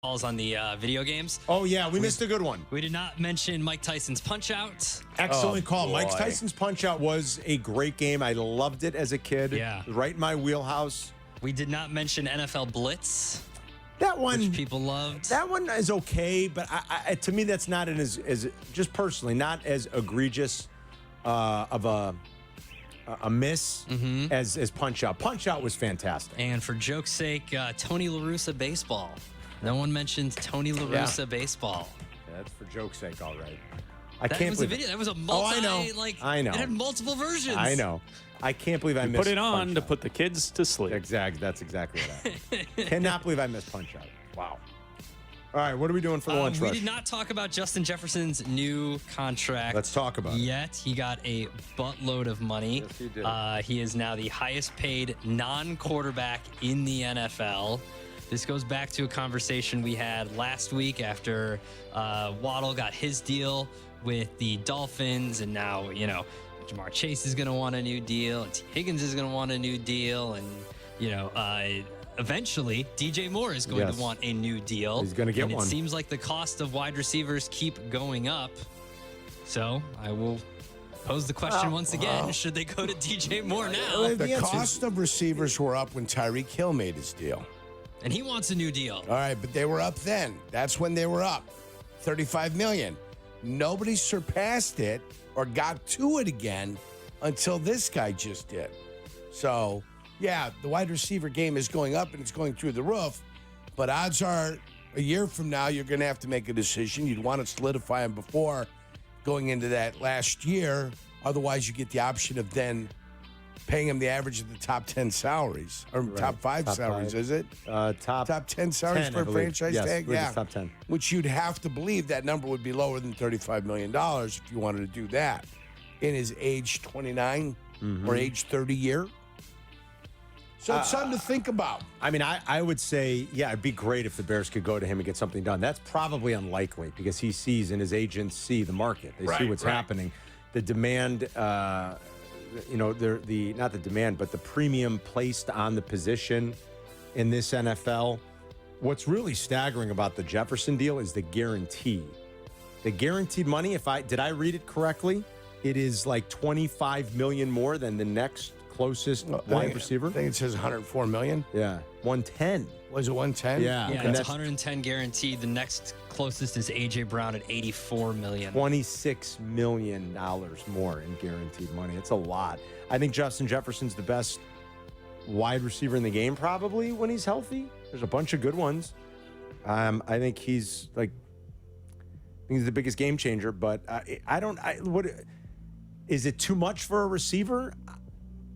calls on the video games. Oh, yeah, we missed a good one. We did not mention Mike Tyson's Punch-Out. Excellent call. boy. Mike Tyson's Punch-Out was a great game. I loved it as a kid. Yeah. Right in my wheelhouse. We did not mention NFL Blitz, That one, which people loved. that one is okay, but to me, that's not as just personally, not as egregious of a miss as Punch-Out. Punch-Out was fantastic. And for joke's sake, Tony La Russa baseball. No one mentioned Tony La Russa baseball. That's for joke's sake, all right. I That can't was a believe video. That was a multi. I know. I know. It had multiple versions. I know. I can't believe I missed Put it on to Punch-Out. put the kids to sleep. Exactly. That's exactly what Cannot believe I missed Punch-Out. Wow. All right, what are we doing for the lunch We rush? did not talk about Justin Jefferson's new contract. Let's talk about it. Yet he got a buttload of money. Yes, he did. He is now the highest paid non-quarterback in the NFL. This goes back to a conversation we had last week after Waddle got his deal with the Dolphins, and now, Jamar Chase is going to want a new deal, and T. Higgins is going to want a new deal, and, eventually DJ Moore is going to want a new deal. He's going to get and one. It seems like the cost of wide receivers keep going up. So I will pose the question once again. Should they go to DJ Moore now? The cost of receivers were up when Tyreek Hill made his deal. And he wants a new deal. All right, but they were up then. That's when they were up. $35 million. Nobody surpassed it or got to it again until this guy just did. So, yeah, the wide receiver game is going up and it's going through the roof. But odds are a year from now, you're going to have to make a decision. You'd want to solidify him before going into that last year. Otherwise, you get the option of then paying him the average of the top 10 salaries or top five salaries, is it? Top 10 salaries 10, for I a believe. franchise Yes, tag? I believe it's top 10. Which you'd have to believe that number would be lower than $35 million if you wanted to do that in his age 29 or age 30 year. So it's something to think about. I mean, I would say, yeah, it'd be great if the Bears could go to him and get something done. That's probably unlikely because he sees and his agents see the market. They see what's happening. The demand, not the demand, but the premium placed on the position in this NFL. What's really staggering about the Jefferson deal is the guarantee. The guaranteed money, did I read it correctly? It is like $25 million more than the next closest wide receiver. I think it says $104 million. Yeah, 110. Was it 110? Yeah, Yeah, and it's that's 110 guaranteed. The next closest is AJ Brown at $84 million. $26 million more in guaranteed money. It's a lot. I think Justin Jefferson's the best wide receiver in the game, probably when he's healthy. There's a bunch of good ones. I think he's the biggest game changer. But is it too much for a receiver?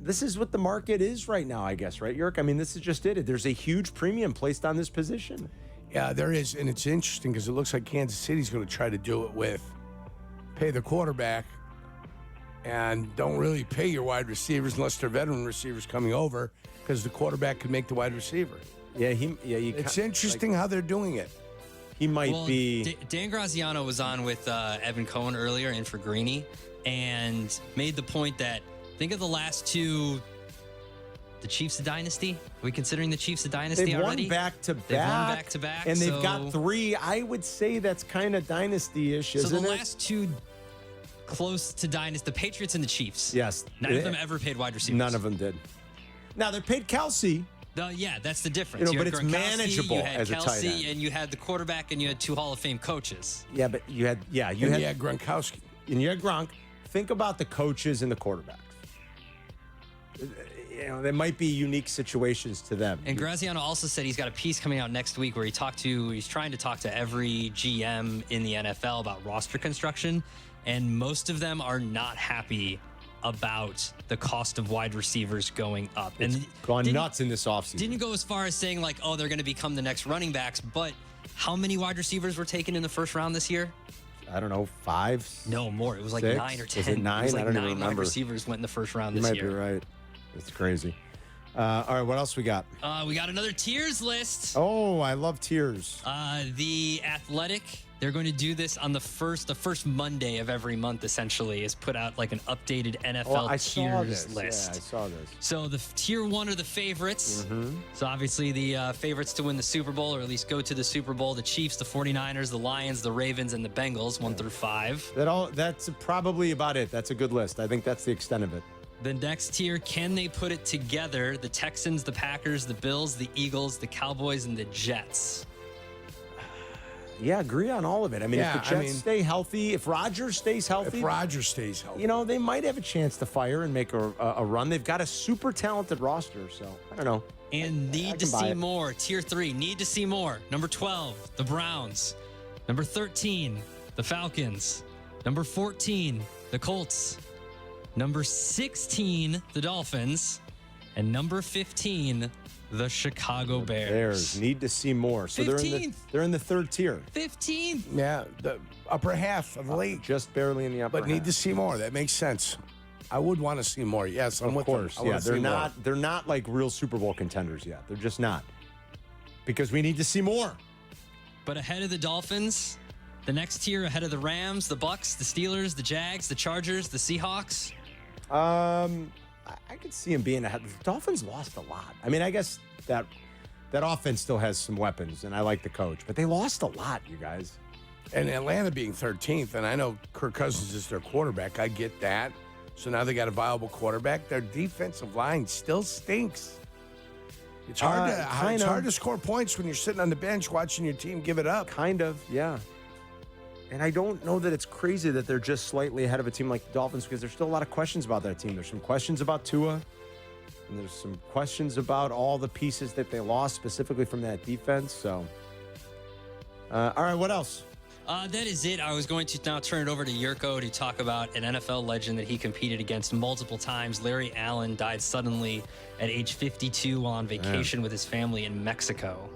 This is what the market is right now, I guess, right, Yerk? I mean, this is just it. There's a huge premium placed on this position. Yeah, there is. And it's interesting because it looks like Kansas City's going to try to do it with pay the quarterback and don't really pay your wide receivers unless they're veteran receivers coming over because the quarterback can make the wide receiver. Yeah, It's interesting how they're doing it. He might be. Dan Graziano was on with Evan Cohen earlier in for Greeny and made the point that think of the last two, the Chiefs a dynasty. Are we considering the Chiefs a dynasty They've already? won back-to-back. They've won back-to-back. And they've got three. I would say that's kind of dynasty-ish, So isn't the it? last two close to dynasty, the Patriots and the Chiefs. Yes. None of them ever paid wide receivers. None of them did. Now, they paid Kelsey. Yeah, that's the difference. But it's Gronkowski, manageable you had as a tight Kelsey, end. and you had the quarterback, and you had two Hall of Fame coaches. Yeah, but you had Gronkowski. And you had Gronk. Think about the coaches and the quarterbacks. There might be unique situations to them. And Graziano also said he's got a piece coming out next week where he's trying to talk to every GM in the NFL about roster construction, and most of them are not happy about the cost of wide receivers going up. It's and gone nuts in this offseason. Didn't go as far as saying like, oh, they're going to become the next running backs, but how many wide receivers were taken in the first round this year? I don't know, 5? No, more. It was like 6? 9 or 10. Was it 9? It was like I don't 9 even wide remember. receivers went in the first round You this might year. be right. It's crazy. All right, what else we got? We got another tiers list. Oh, I love tiers. The Athletic, they're going to do this on the first Monday of every month, essentially, is put out like an updated NFL tiers list. Yeah, I saw this. So the tier 1 are the favorites. So obviously the favorites to win the Super Bowl, or at least go to the Super Bowl: the Chiefs, the 49ers, the Lions, the Ravens, and the Bengals, 1 through 5. That's probably about it. That's a good list. I think that's the extent of it. The next tier, can they put it together? The Texans, the Packers, the Bills, the Eagles, the Cowboys, and the Jets. Yeah, agree on all of it. I mean, if the Jets stay healthy, if Rodgers stays healthy, they might have a chance to fire and make a run. They've got a super talented roster, so I don't know. And need to see more. Tier 3, need to see more. Number 12, the Browns. Number 13, the Falcons. Number 14, the Colts. Number 16, the Dolphins. And number 15, the Chicago Bears. Need to see more. So they're in the third tier. 15th. Yeah, the upper half of the league. Just barely in the upper half. But need to see more. That makes sense. I would want to see more. Yes, I'm with course. them. Yeah, they're not like real Super Bowl contenders yet. They're just not. Because we need to see more. But ahead of the Dolphins, the next tier ahead of the Rams, the Bucks, the Steelers, the Jags, the Chargers, the Seahawks. I could see him being ahead. The Dolphins lost a lot. I mean, I guess that offense still has some weapons, and I like the coach, but they lost a lot, you guys. And Atlanta being 13th, and I know Kirk Cousins is their quarterback. I get that. So now they got a viable quarterback. Their defensive line still stinks. It's hard to score points when you're sitting on the bench watching your team give it up. Kind of, yeah. And I don't know that it's crazy that they're just slightly ahead of a team like the Dolphins, because there's still a lot of questions about that team. There's some questions about Tua, and there's some questions about all the pieces that they lost specifically from that defense. So, all right, what else? That is it. I was going to now turn it over to Jurko to talk about an NFL legend that he competed against multiple times. Larry Allen died suddenly at age 52 while on vacation with his family in Mexico.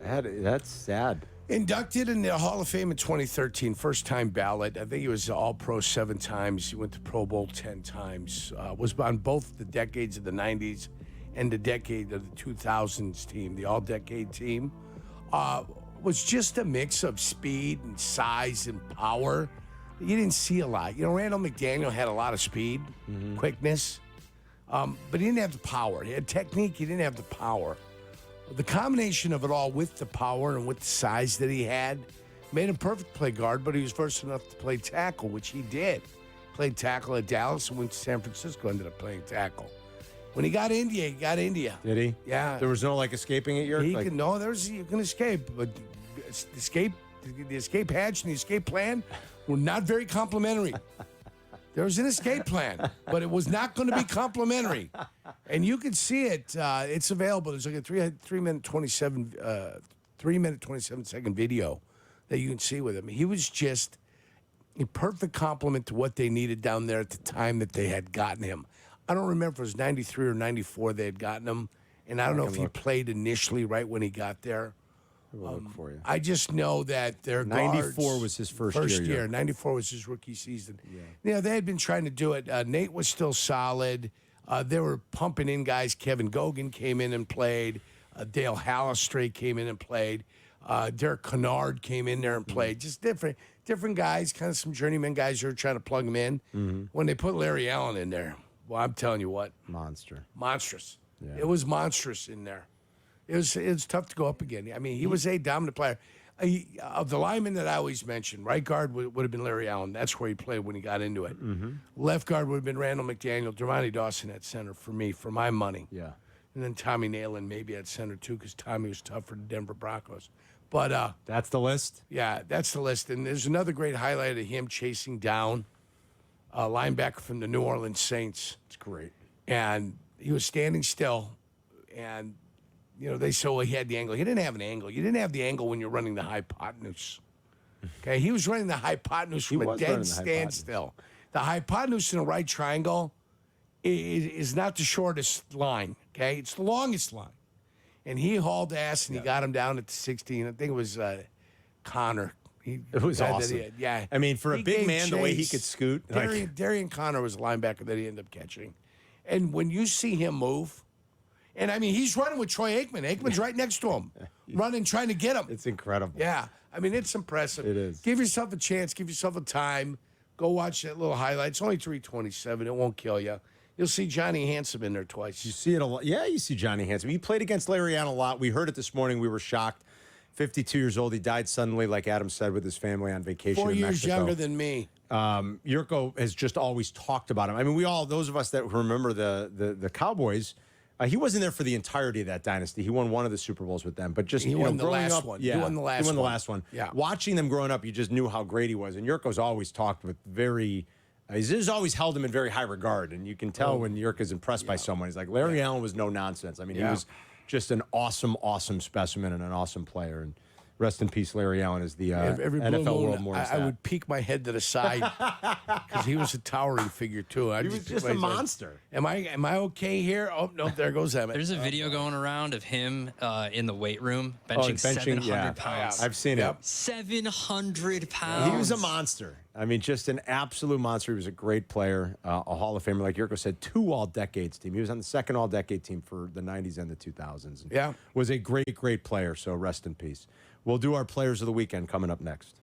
That's sad. Inducted in the Hall of Fame in 2013, first-time ballot. I think he was All-Pro 7 times. He went to Pro Bowl 10 times. Was on both the decades of the 90s and the decade of the 2000s team, the All-Decade team. Was just a mix of speed and size and power. You didn't see a lot. You know, Randall McDaniel had a lot of speed, quickness, but he didn't have the power. He had technique. He didn't have the power. The combination of it all with the power and with the size that he had made him perfect play guard, but he was versatile enough to play tackle, which he did. Played tackle at Dallas and went to San Francisco, ended up playing tackle. When he got India, he got India. Did he? Yeah. There was no, escaping it? You can escape, but the escape hatch and the escape plan were not very complimentary. There was an escape plan, but it was not going to be complimentary. And you can see it. It's available. There's like a 3-minute 27-second video that you can see with him. He was just a perfect complement to what they needed down there at the time that they had gotten him. I don't remember if it was 93 or 94 they had gotten him. And I don't know if he played initially right when he got there. We'll look for you. I just know that their 94 was his first year. 94 was his rookie season. Yeah. They had been trying to do it. Nate was still solid. They were pumping in guys. Kevin Gogan came in and played. Dale Hallistray came in and played. Derek Kennard came in there and played. Just different guys, kind of some journeyman guys who were trying to plug him in. When they put Larry Allen in there, well, I'm telling you what. Monstrous. Yeah. It was monstrous in there. It was tough to go up again. I mean, he was a dominant player. Of the linemen that I always mention, right guard would have been Larry Allen. That's where he played when he got into it. Left guard would have been Randall McDaniel. Dermontti Dawson at center for me, for my money. Yeah. And then Tommy Nalen maybe at center too, because Tommy was tough for the Denver Broncos. But that's the list? Yeah, that's the list. And there's another great highlight of him chasing down a linebacker from the New Orleans Saints. It's great. And he was standing still, and they saw he had the angle. He didn't have an angle. You didn't have the angle when you're running the hypotenuse. Okay, he was running the hypotenuse from a dead standstill. The hypotenuse in a right triangle is not the shortest line. Okay, it's the longest line. And he hauled ass, and he got him down at the 16. I think it was Connor. It was awesome. Yeah. I mean, for a big man, the way he could scoot. Darian Connor was a linebacker that he ended up catching. And when you see him move, And I mean, he's running with Troy Aikman. Aikman's right next to him, running, trying to get him. It's incredible. Yeah. I mean, it's impressive. It is. Give yourself a chance. Give yourself a time. Go watch that little highlight. It's only 3:27. It won't kill you. You'll see Johnny Handsome in there twice. You see it a lot. Yeah, you see Johnny Handsome. He played against Larry Allen a lot. We heard it this morning. We were shocked. 52 years old. He died suddenly, like Adam said, with his family on vacation 4 in years Mexico. younger than me. Jurko has just always talked about him. I mean, we all, those of us that remember the Cowboys, he wasn't there for the entirety of that dynasty. He won one of the Super Bowls with them, but just He won the growing last up, one. Yeah, He won the last one. Yeah, Yeah. watching them growing up, you just knew how great he was. And Jurko's always talked with very. He's always held him in very high regard, and you can tell when Jurko's impressed by someone. He's like, Larry Allen was no nonsense. I mean, he was just an awesome, awesome specimen and an awesome player. And rest in peace, Larry Allen is the Every blue NFL moon, World More. I would peek my head to the side because he was a towering figure too. He was just a monster. Am I okay here? Oh no, there goes Emmett. There's a video going around of him in the weight room benching 700 pounds. I've seen it. 700 pounds. He was a monster. I mean, just an absolute monster. He was a great player, a Hall of Famer, like Jurko said, 2 All-Decades team. He was on the second All-Decade team for the 90s and the 2000s. And Yeah. was a great, great player, so rest in peace. We'll do our Players of the Weekend coming up next.